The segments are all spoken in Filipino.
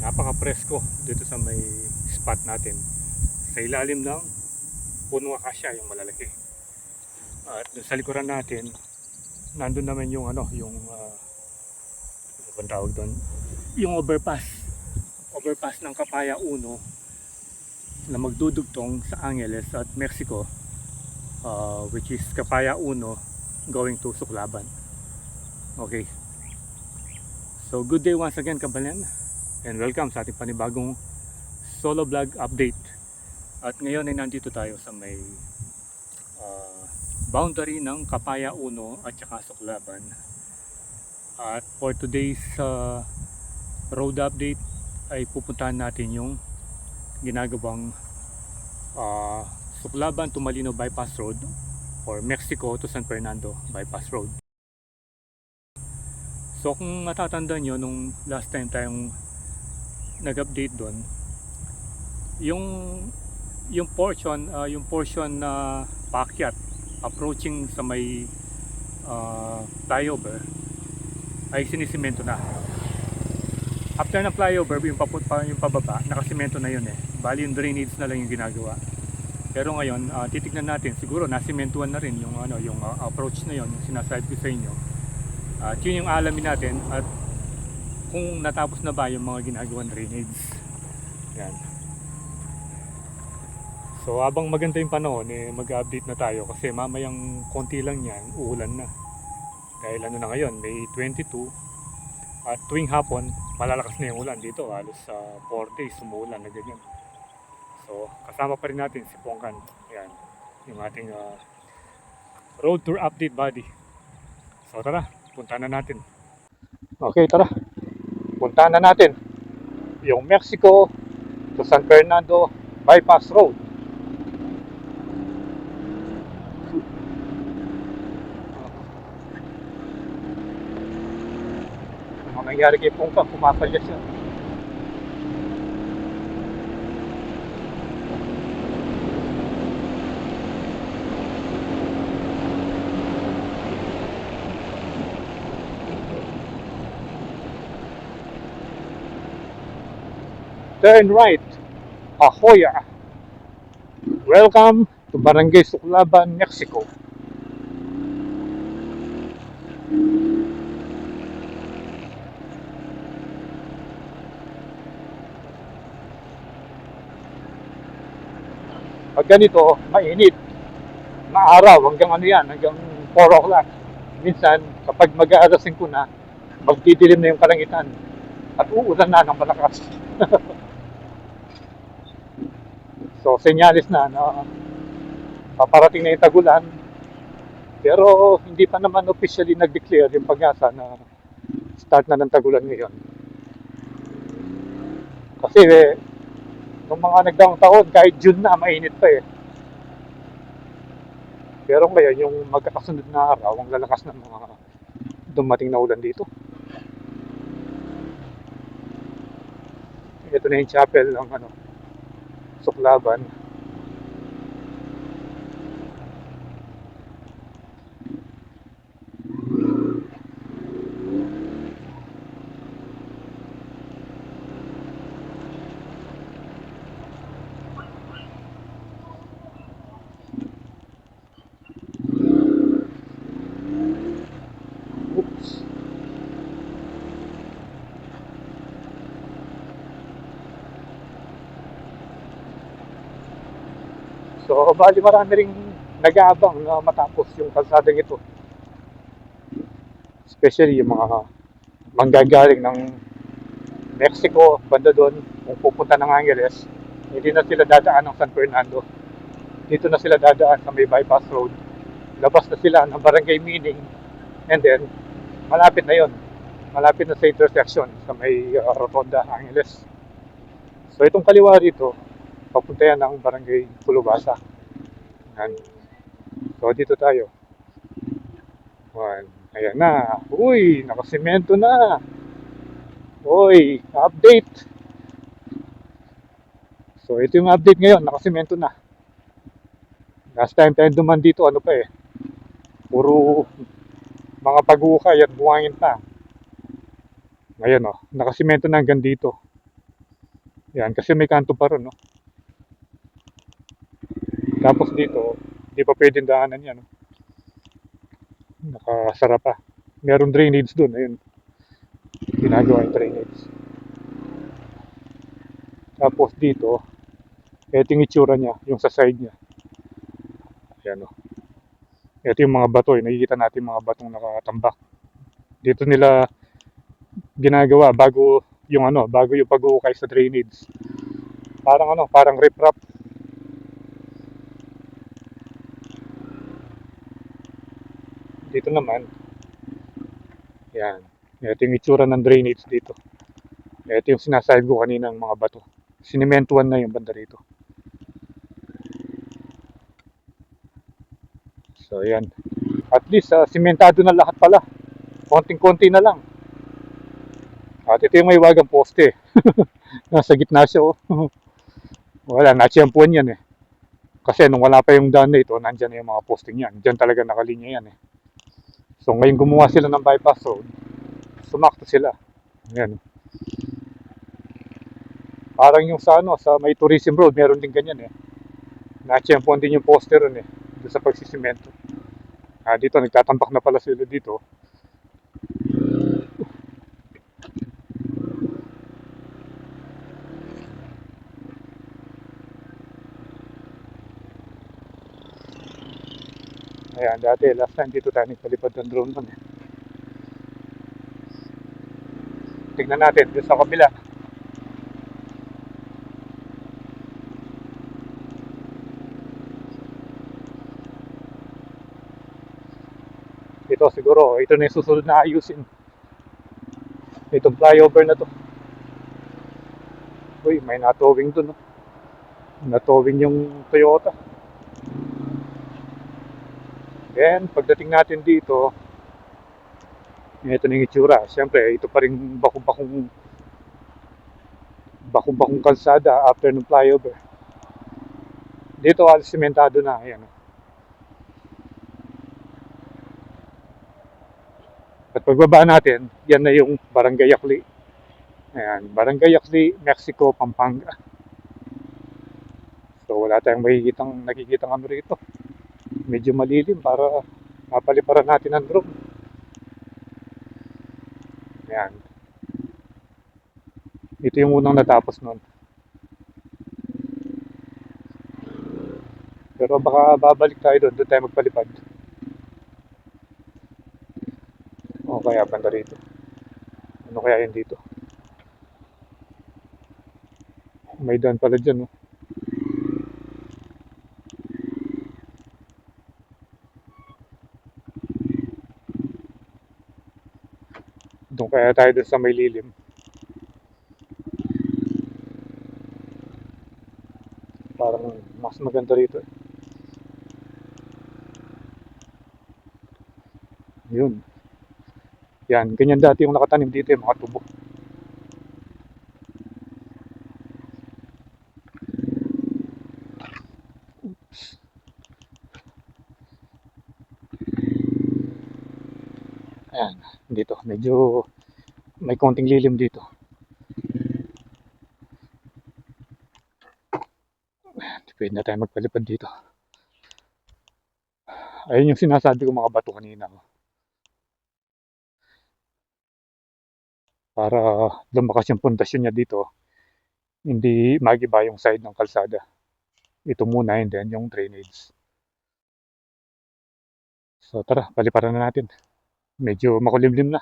Napaka-presko dito sa may spot natin sa ilalim ng punong akasya, yung malalaki. At dun sa likuran natin, nandun naman yung ano bang tawag doon? Yung overpass ng Kapaya 1 na magdudugtong sa Angeles at Mexico, which is Kapaya 1 going to Suklaban. Okay. So good day once again, Kabalan, and welcome sa ating panibagong solo vlog update. At ngayon ay nandito tayo sa may boundary ng Kapaya 1 at saka Suklaban. At for today's road update ay pupuntahan natin yung ginagawang Suklaban to Malino Bypass Road or Mexico to San Fernando Bypass Road. So kung matatandaan nyo, nung last time tayong nag-update doon, yung portion na paakyat approaching sa may flyover ay sinisimento na. After ng flyover, yung pababa, nakasimento na yun eh. Bali yung drainage na lang yung ginagawa. Pero ngayon, titignan natin, siguro nasimentuhan na rin yung approach na yun, yung sinasabi ko sa inyo. At yun yung alamin natin at kung natapos na ba yung mga ginagawang drainage. Yan. So habang maganda yung panahon, mag-update na tayo kasi mamayang konti lang yan, uulan na. Dahil ano na ngayon, May 22, at tuwing hapon, malalakas na yung ulan dito. Halos 4 days umuulan na ganyan. So kasama pa rin natin si Pongkan. Yan, yung ating road tour update buddy. So tara, punta na natin. Okay, tara. Punta na natin yung Mexico to San Fernando Bypass Road. Ang nangyari kay Pongka, pumapalyas siya. Turn right, Ahoya. Welcome to Barangay Suklaban, Mexico. Pag ganito, mainit na araw hanggang hanggang 4 o'clock. Minsan, kapag mag-aarasin ko na, magdidilim na yung kalangitan at uulan na ng malakas. So, senyalis na paparating na yung tagulan. Pero hindi pa naman officially nag-declare yung Pag-asa na start na ng tagulan ngayon. Kasi nung mga nagdaang taon, kahit June na, mainit pa eh. Pero ngayon, yung magkakasunod na araw, ang lalakas ng mga dumating na ulan dito. Ito na yung chapel ng Suklaban. Oops. So, bali marami ring nag-aabang na matapos yung kalsadang ito. Especially yung mga manggagaling ng Mexico, banda doon, kung pupunta ng Angeles, hindi na sila dadaan ng San Fernando. Dito na sila dadaan sa may bypass road. Labas na sila ng Barangay Meaning, and then, malapit na yon. Malapit na sa intersection sa may Rotonda, Angeles. So, itong kaliwa rito, papunta yan ng Barangay Pulubasa. Yan. So, dito tayo. Ayan na. Uy, nakasimento na. Uy, update. So, ito yung update ngayon. Nakasimento na. Last time tayo duman dito, ano pa eh. Puro mga pag-ukay at buhangin pa. Ngayon nakasimento na hanggang dito. Yan, kasi may kanto pa ron, no? Tapos dito, di pa pwedeng daanan yan, no? Nakasara pa. Meron drainage doon, ayun. Ginagawa yung drainage. Tapos dito, ito yung itsura niya, yung sa side niya. Ayan, no? Ito yung mga bato, eh. Nakikita natin mga batong nakatambak. Dito nila ginagawa bago yung pag-uukay sa drainage. Parang riprap. Dito naman, yan. Ito yung itsura ng drainage dito. Ito yung sinasabi ko kanina ng mga bato. Sinimentuhan na yung banda rito. So, yan. At least, simentado na lahat pala. Konting-konti na lang. At ito yung may wagang poste. Nasa gitna siya, oh. Wala, natsyempuan yan eh. Kasi nung wala pa yung daan na ito, nandyan na yung mga posting yan. Diyan talaga nakalinya yan eh. So ngayon gumawa sila ng bypass road, sumakto sila. Ayan. Parang yung sa may tourism road, meron din ganyan eh. Natsyempuan din yung poster ron eh. Doon sa pagsisimento. Dito, nagtatambak na pala sila dito. Ayan, dati, last time dito tayo nagpalipad ng drone nun eh. Tignan natin, doon sa kabila. Ito siguro, ito na yung susunod na ayusin. Itong flyover na to. Uy, may natowing dun, no? Natowing yung Toyota. Then, pagdating natin dito, ito na yung itsura. Siyempre, ito pa rin bakong kalsada after ng flyover. Dito, alas simentado na. Ayan. At pagbaba natin, yan na yung Barangay Akli. Ayan, Barangay Akli, Mexico, Pampanga. So, wala tayong nakikitang ano rito. Medyo malilim para mapaliparan natin ang drone. Ayan. Ito yung unang natapos nun. Pero baka babalik tayo doon tayo magpalipad. O kaya banda rito. Ano kaya yun dito? May daan pala dyan, no? Doon kaya tayo doon sa may lilim. Parang mas maganda rito eh. Yun. Yan, ganyan dati yung nakatanim dito yung mga tubo. Ayan, dito. Medyo may konting lilim dito. Pwede na tayo magpalipad dito. Ayun yung sinasabi ko mga bato kanina. Para lumakas yung pundasyon niya dito. Hindi magiba yung side ng kalsada. Ito muna and then yung drainage. So tara, paliparan na natin. Medyo makulimlim na.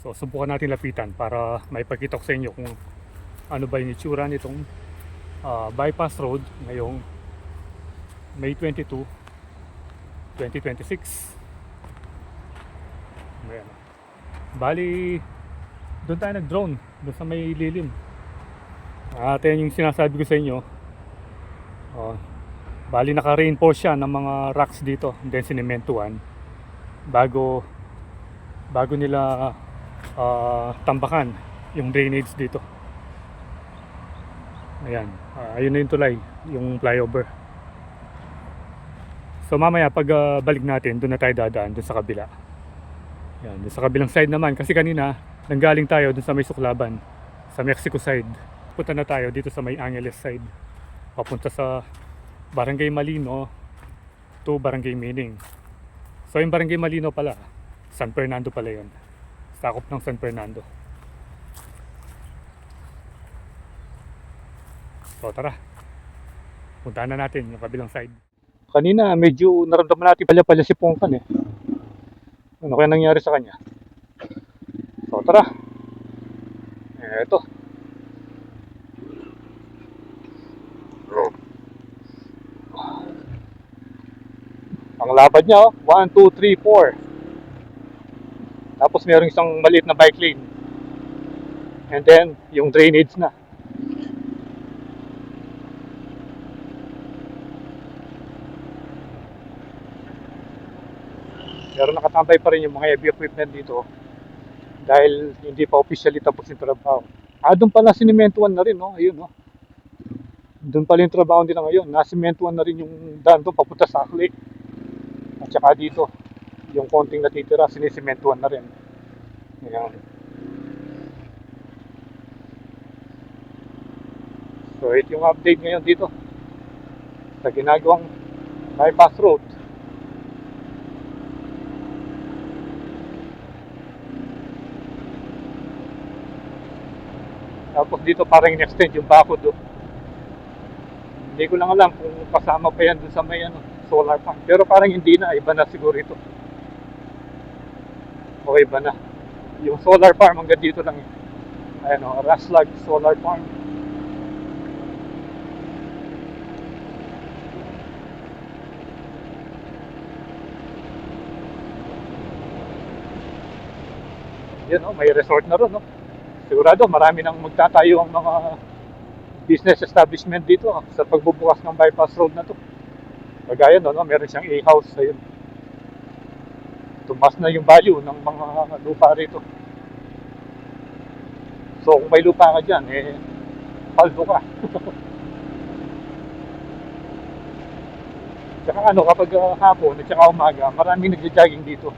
So subukan natin lapitan para maipakita ko sa inyo kung ano ba yung itsura nitong bypass road ngayong May 22, 2026. Ayan. Bali, doon tayo nag-drone, doon sa may lilim. At yan yung sinasabi ko sa inyo. Bali, naka-reinforce siya ng mga rocks dito, then sinementuhan bago nila tambakan yung drainage dito. Ayan, ayun na yung tulay, yung flyover. So mamaya pag balik natin, doon na tayo dadaan, doon sa kabila. Yan, doon sa kabilang side naman, kasi kanina nanggaling tayo doon sa may Suklaban, sa Mexico side. Punta na tayo dito sa may Angeles side, papunta sa Barangay Malino to Barangay Mining. So yung Barangay Malino pala, San Fernando pala yun, sakop ng San Fernando. So tara, puntahan na natin yung kabilang side. Kanina medyo naramdaman natin palya-palya si Pongkan eh. Ano kaya nangyari sa kanya? So tara, eto. Ang lapad niya, 1, 2, 3, 4. Tapos mayroong isang maliit na bike lane. And then, yung drainage na. Pero nakatambay pa rin yung mga heavy equipment dito. Dahil hindi pa officially tapos yung trabaho. Doon pala sinimentuhan na rin, no? Ayun, no? Doon pala yung trabaho nila ngayon. Nasimentuhan na rin yung daan doon papunta sa Akli. At saka dito, yung konting natitira, sinisimentuhan na rin. Ayan. So, ito yung update ngayon dito sa ginagawang bypass road. Tapos dito parang in-extend yung bakod do. Hindi ko lang alam kung kasama pa yan dun sa may solar farm. Pero parang hindi na, iba na siguro ito. O iba na. Yung solar farm hanggang dito lang yun. Ayan o, Raslag Solar Farm. Yan o, may resort na ron, no? Sigurado marami nang magtatayo ang mga business establishment dito sa pagbubukas ng bypass road na to. Kagaya no, meron siyang A-house. Ayun. Tumas na yung value ng mga lupa rito. So kung may lupa ka dyan, paldo ka. Tsaka kapag hapon at saka umaga, maraming nagja-jogging dito.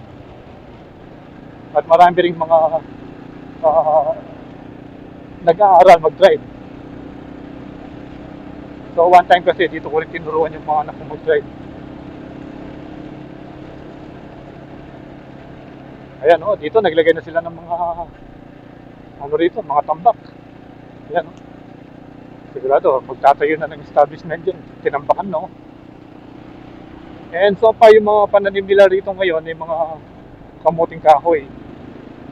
At marami ring mga nag-aaral mag-drive. So one time kasi dito ko rin tinuruan yung mga anak ko mag-drive. Ayan dito naglagay na sila ng mga rito, mga tambak. Ayan sigurado magtatayo na ng establishment dyan, tinambakan no. And so pa yung mga pananim nila rito ngayon ay mga kamuting kahoy.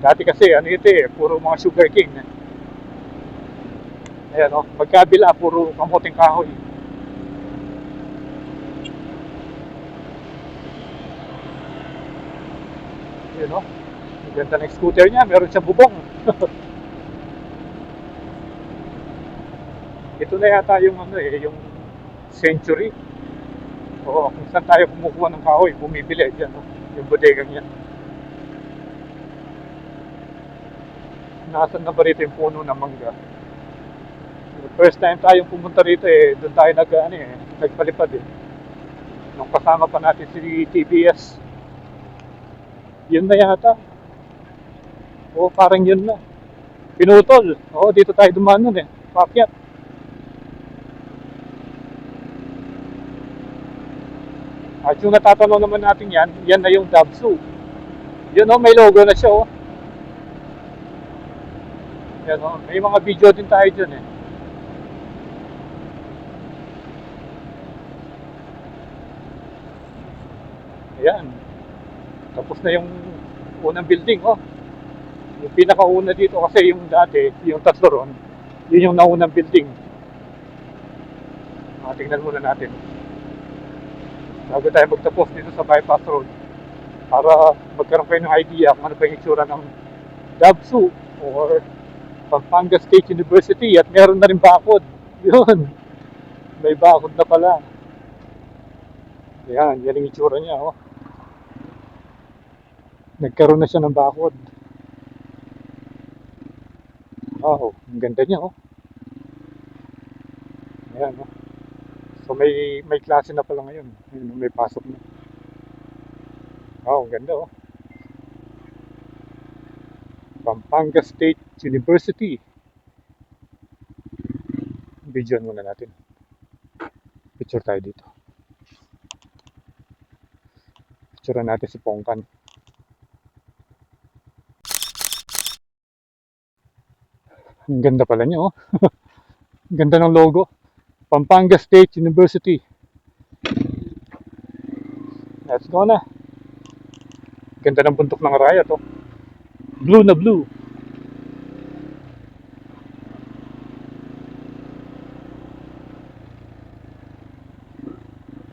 Dati kasi puro mga sugar cane. Ayan magkabila puro kamuting kahoy. Yun ang ganda ng scooter niya, meron siyang bubong. Ito na yata yung yung Century. Oo, kung saan tayo kumukuha ng kahoy, bumibili dyan, yung bodegang yan. Nasaan na ba rito yung puno ng mangga? First time tayong pumunta rito doon tayo nagpalipad nung kasama pa natin si TBS. Yun na yata. Parang yun na. Pinutol. Dito tayo dumaan nun Pakyat. At yung natatanong naman natin yan na yung Dabsu. Yun may logo na siya Yan may mga video din tayo dyan Ayan. Tapos na yung unang building Yung pinakauna dito kasi yung dati, yung tatlo ron, yun yung naunang building. Tingnan muna natin. Bago tayo magtapos dito sa bypass road, para magkaroon kayo ng idea kung ano pa yung itsura ng DABSU or Pampanga State University, at meron na rin bakod. Yun, may bakod na pala. Yan yung itsura niya, oh. Nagkaroon na siya ng bakod. Wow, ang ganda niya, oh. Ayan, oh. So may klase na pala ngayon. Ayun, may pasok na. Wow, ang ganda, oh. Pampanga State University. Video muna natin. Picture tayo dito. Picture natin si Pongkan. Ang ganda pala niya, oh. Ang ganda ng logo. Pampanga State University. Let's go na. Ganda ng bundok ng Araya to. Blue na blue.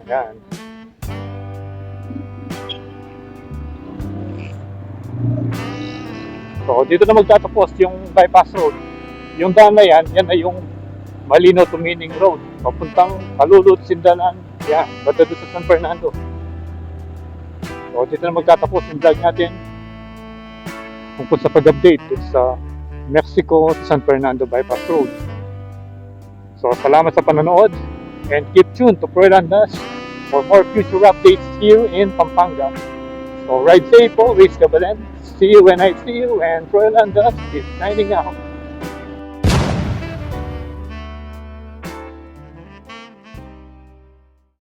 Ayan. So, dito na magtatapos yung bypass road. Yung daan na yan na yung Malinaw to Meaning Road. Papuntang Kalulut, Sindalan. Yan, banda doon sa San Fernando. So, dito na magtatapos yung vlog natin tungkol sa pag-update sa Mexico to San Fernando Bypass Road. So, salamat sa panonood and keep tuned to Proelandas for more future updates here in Pampanga. So, ride safe always, Kabalen. See you when I see you, and Proelandas is signing out.